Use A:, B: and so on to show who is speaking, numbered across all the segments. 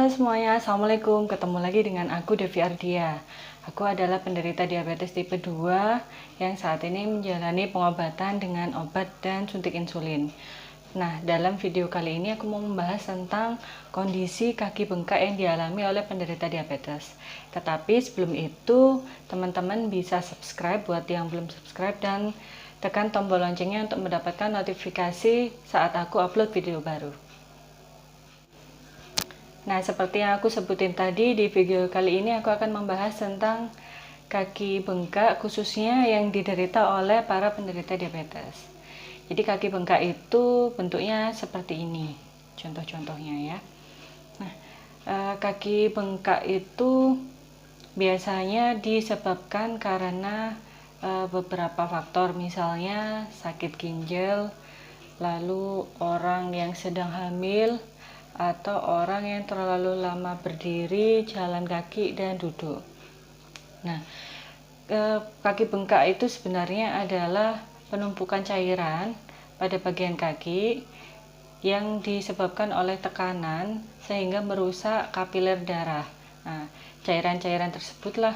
A: Halo semuanya, Assalamualaikum. Ketemu lagi dengan aku, Devi Ardia. Aku adalah penderita diabetes tipe 2 yang saat ini menjalani pengobatan dengan obat dan suntik insulin. Nah, dalam video kali ini aku mau membahas tentang kondisi kaki bengkak yang dialami oleh penderita diabetes. Tetapi sebelum itu, teman-teman bisa subscribe buat yang belum subscribe dan tekan tombol loncengnya untuk mendapatkan notifikasi saat aku upload video baru. Nah, seperti yang aku sebutin tadi, di video kali ini aku akan membahas tentang kaki bengkak khususnya yang diderita oleh para penderita diabetes. Jadi kaki bengkak itu bentuknya seperti ini, contoh-contohnya ya. Nah, kaki bengkak itu biasanya disebabkan karena beberapa faktor, misalnya sakit ginjal, lalu orang yang sedang hamil, atau orang yang terlalu lama berdiri, jalan kaki, dan duduk. Nah, kaki bengkak itu sebenarnya adalah penumpukan cairan pada bagian kaki yang disebabkan oleh tekanan sehingga merusak kapiler darah. Nah, cairan-cairan tersebutlah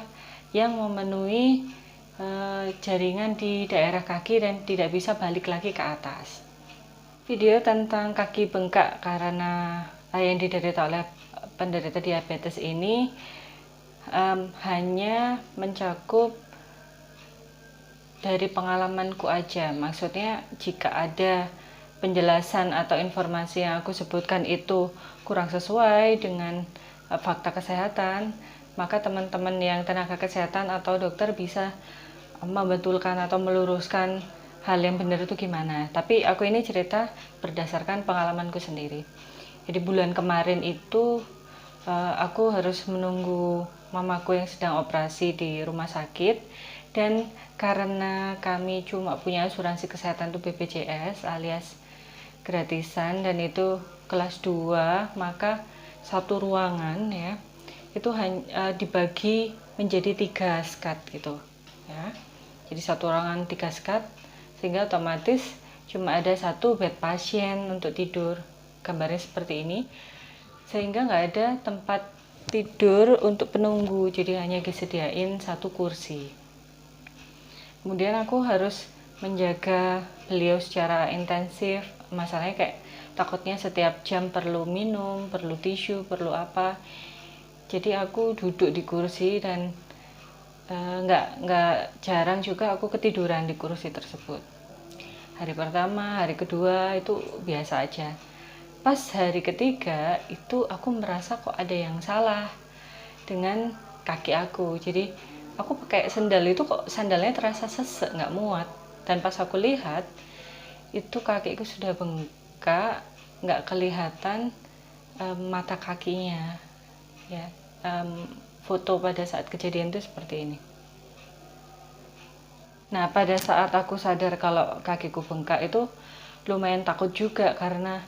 A: yang memenuhi jaringan di daerah kaki dan tidak bisa balik lagi ke atas. Video tentang kaki bengkak karena yang diderita oleh penderita diabetes ini hanya mencakup dari pengalamanku aja. Maksudnya jika ada penjelasan atau informasi yang aku sebutkan itu kurang sesuai dengan fakta kesehatan, maka teman-teman yang tenaga kesehatan atau dokter bisa membetulkan atau meluruskan hal yang benar itu gimana. Tapi aku ini cerita berdasarkan pengalamanku sendiri. Jadi bulan kemarin itu aku harus menunggu mamaku yang sedang operasi di rumah sakit, dan karena kami cuma punya asuransi kesehatan itu BPJS alias gratisan dan itu kelas 2, maka satu ruangan ya itu hanya dibagi menjadi 3 skat gitu ya. Jadi satu ruangan 3 skat, sehingga otomatis cuma ada satu bed pasien untuk tidur, gambarnya seperti ini, sehingga nggak ada tempat tidur untuk penunggu, jadi hanya disediain satu kursi. Kemudian aku harus menjaga beliau secara intensif, masalahnya kayak takutnya setiap jam perlu minum, perlu tisu, perlu apa, jadi aku duduk di kursi dan nggak jarang juga aku ketiduran di kursi tersebut. Hari pertama, hari kedua itu biasa aja. Pas hari ketiga itu aku merasa kok ada yang salah dengan kaki aku. Jadi aku pakai sandal itu kok sandalnya terasa sesek, nggak muat. Dan pas aku lihat itu kakiku sudah bengkak, nggak kelihatan mata kakinya ya. Foto pada saat kejadian itu seperti ini. Nah, pada saat aku sadar kalau kakiku bengkak itu lumayan takut juga, karena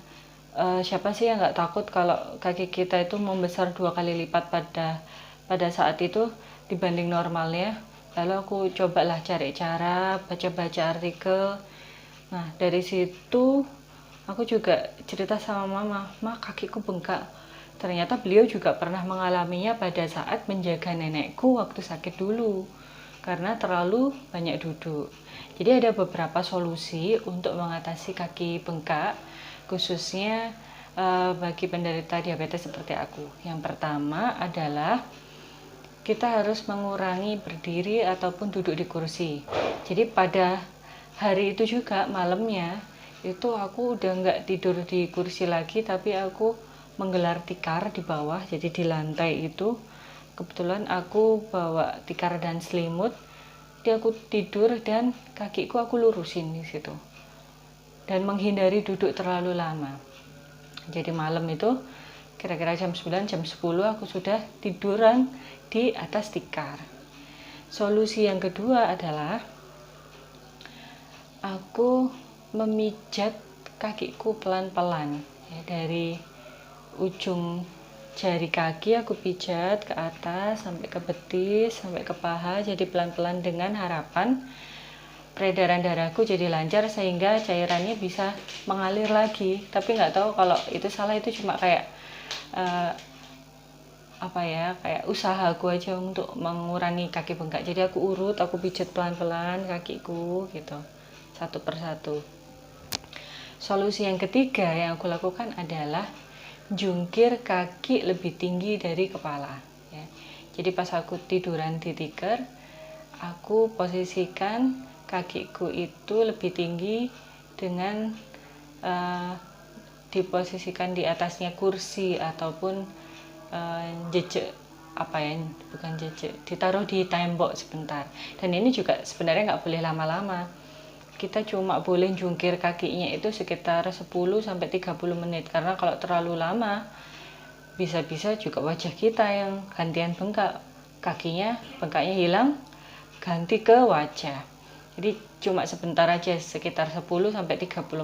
A: siapa sih yang nggak takut kalau kaki kita itu membesar 2 kali lipat pada saat itu dibanding normalnya. Lalu aku cobalah cari cara, baca-baca artikel. Nah, dari situ aku juga cerita sama mama, kakiku bengkak. Ternyata beliau juga pernah mengalaminya pada saat menjaga nenekku waktu sakit dulu, karena terlalu banyak duduk. Jadi ada beberapa solusi untuk mengatasi kaki bengkak, khususnya bagi penderita diabetes seperti aku. Yang pertama adalah kita harus mengurangi berdiri ataupun duduk di kursi. Jadi pada hari itu juga malamnya itu aku udah nggak tidur di kursi lagi, tapi aku menggelar tikar di bawah. Jadi di lantai itu kebetulan aku bawa tikar dan selimut, jadi aku tidur dan kakiku aku lurusin di situ dan menghindari duduk terlalu lama. Jadi malam itu kira-kira jam 9, jam 10 aku sudah tiduran di atas tikar. Solusi yang kedua adalah aku memijat kakiku pelan-pelan ya, dari ujung jari kaki aku pijat ke atas sampai ke betis, sampai ke paha, jadi pelan-pelan dengan harapan peredaran darahku jadi lancar sehingga cairannya bisa mengalir lagi. Tapi nggak tahu kalau itu salah, itu cuma kayak apa ya, kayak usahaku aja untuk mengurangi kaki bengkak. Jadi aku urut, aku pijat pelan-pelan kakiku gitu, satu persatu. Solusi yang ketiga yang aku lakukan adalah jungkir kaki lebih tinggi dari kepala ya. Jadi pas aku tiduran di tikar, aku posisikan kakiku itu lebih tinggi dengan diposisikan di atasnya kursi ataupun jejak apa ya, bukan jejak, ditaruh di tembok sebentar. Dan ini juga sebenarnya nggak boleh lama-lama, kita cuma boleh jungkir kakinya itu sekitar 10-30 menit, karena kalau terlalu lama bisa-bisa juga wajah kita yang gantian bengkak, bengkaknya hilang, ganti ke wajah. Jadi cuma sebentar aja, sekitar 10-30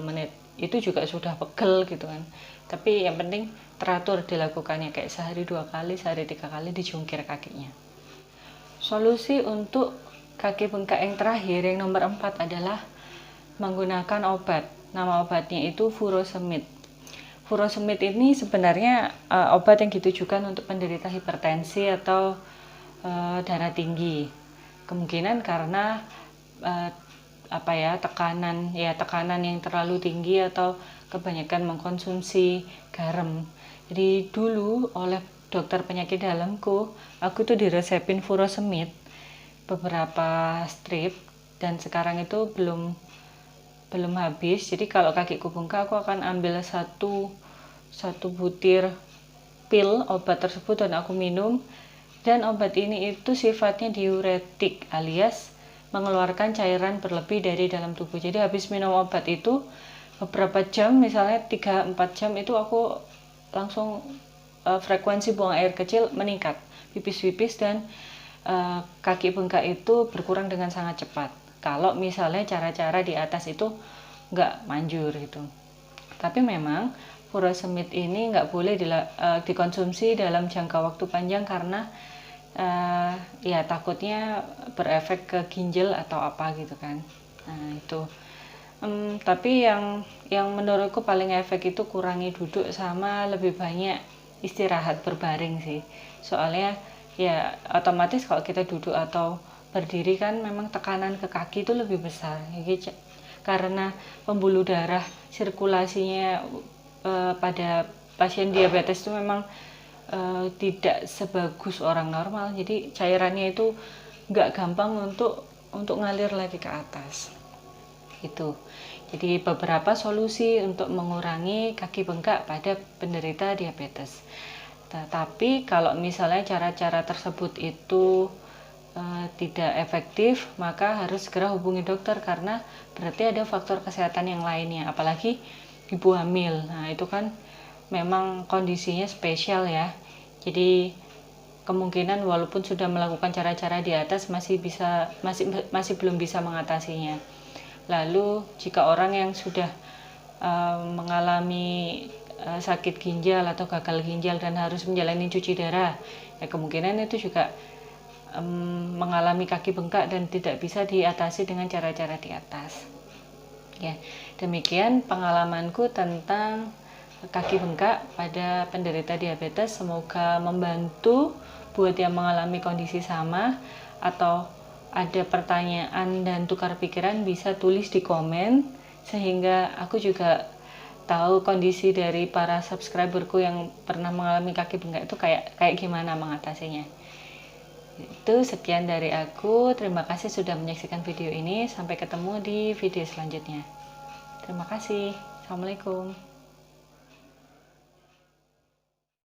A: menit, itu juga sudah pegel gitu kan. Tapi yang penting teratur dilakukannya, kayak sehari 2 kali, sehari 3 kali dijungkir kakinya. Solusi untuk kaki bengkak yang terakhir, yang nomor 4 adalah menggunakan obat. Nama obatnya itu furosemid. Furosemid ini sebenarnya obat yang ditujukan untuk penderita hipertensi atau darah tinggi. Kemungkinan karena tekanan yang terlalu tinggi atau kebanyakan mengkonsumsi garam. Jadi dulu oleh dokter penyakit dalamku, aku tuh diresepin furosemid beberapa strip, dan sekarang itu belum habis. Jadi kalau kakiku bengkak, aku akan ambil satu butir pil obat tersebut dan aku minum. Dan obat ini itu sifatnya diuretik, alias mengeluarkan cairan berlebih dari dalam tubuh. Jadi habis minum obat itu beberapa jam, misalnya 3-4 jam, itu aku langsung frekuensi buang air kecil meningkat, pipis-pipis, dan kaki bengkak itu berkurang dengan sangat cepat. Kalau misalnya cara-cara di atas itu nggak manjur gitu. Tapi memang furosemid ini nggak boleh dikonsumsi dalam jangka waktu panjang, karena ya takutnya berefek ke ginjal atau apa gitu kan. Nah itu. Tapi yang menurutku paling efek itu kurangi duduk sama lebih banyak istirahat berbaring sih. Soalnya ya otomatis kalau kita duduk atau berdiri kan memang tekanan ke kaki itu lebih besar. Jadi, karena pembuluh darah sirkulasinya pada pasien diabetes itu memang tidak sebagus orang normal, jadi cairannya itu nggak gampang untuk ngalir lagi ke atas gitu. Jadi beberapa solusi untuk mengurangi kaki bengkak pada penderita diabetes. Tapi kalau misalnya cara-cara tersebut itu tidak efektif, maka harus segera hubungi dokter, karena berarti ada faktor kesehatan yang lainnya, apalagi ibu hamil. Nah itu kan memang kondisinya spesial ya. Jadi kemungkinan walaupun sudah melakukan cara-cara di atas masih belum bisa mengatasinya. Lalu jika orang yang sudah mengalami sakit ginjal atau gagal ginjal dan harus menjalani cuci darah, ya kemungkinan itu juga mengalami kaki bengkak dan tidak bisa diatasi dengan cara-cara di atas. Ya, demikian pengalamanku tentang kaki bengkak pada penderita diabetes. Semoga membantu buat yang mengalami kondisi sama, atau ada pertanyaan dan tukar pikiran bisa tulis di komen, sehingga aku juga tahu kondisi dari para subscriberku yang pernah mengalami kaki bengkak itu kayak gimana mengatasinya. Itu sekian dari aku. Terima kasih sudah menyaksikan video ini. Sampai ketemu di video selanjutnya. Terima kasih. Assalamualaikum.